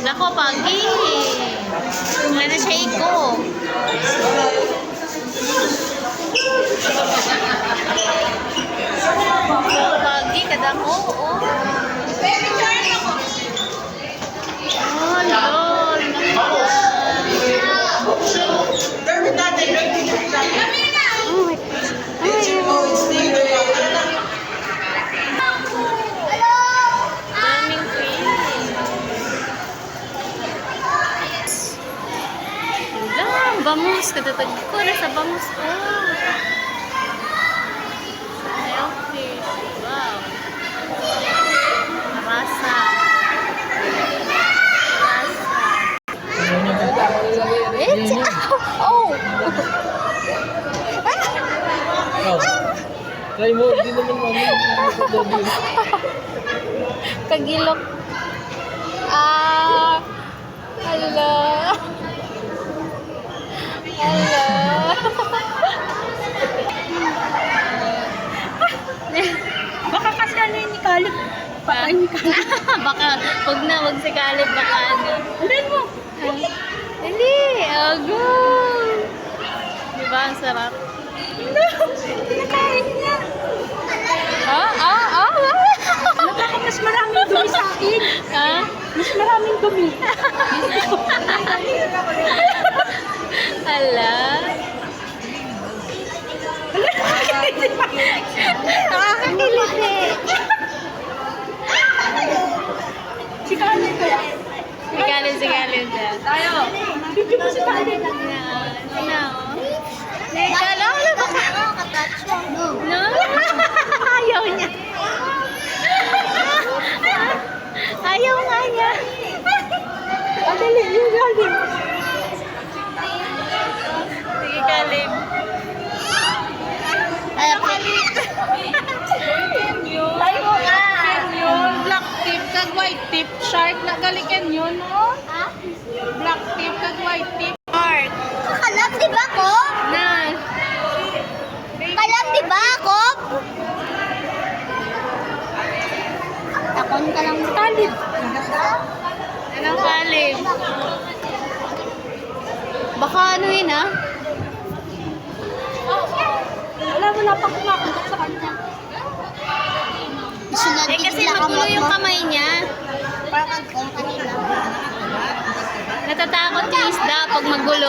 Nako, pagi. Wala na siya iko. Pagi, kadako. Oh, lol. Daming queen. Lang, bangus. Katatag ko na sa bangus ko. Healthy. Wow. Rasa. Oh! Try mo, hindi naman mami. Kagilok. Ah! Hala! Hala! Baka kasi ano yung nikalip. Baka yung nikalip. Baka, wag si Kalib, baka ano. Alin mo? Hindi! Ago! Diba ang sarap? Pinakain niya. Baka mas maraming dumi sa akin. Ha? Mas maraming dumi. Hala? Nakakakilit eh. Si Kalip kaya. Si Kalib siya. Tayo. Bibig mo si Kalip. Ano? Kala ko na baka. No? Ayaw niya. Ayaw nga niya. Adali, yung Kalip. Sige, Kalib. Ayaw, Kalib. Tayo ka. Yun, black tip kag white tip. Shark na galikan yun, no? Black tip kag white tip. Mark. Kalab, di ba ko? Na. Kalab, di ba ako? Takon ka lang. Kalip. Anong Kalib? Baka ano yun, ha? Wala mo na pang kumakuntak sa kanya. Eh, kasi magulo yung kamay niya. Parang kung kanina. Natatakot yung isda pag magulo.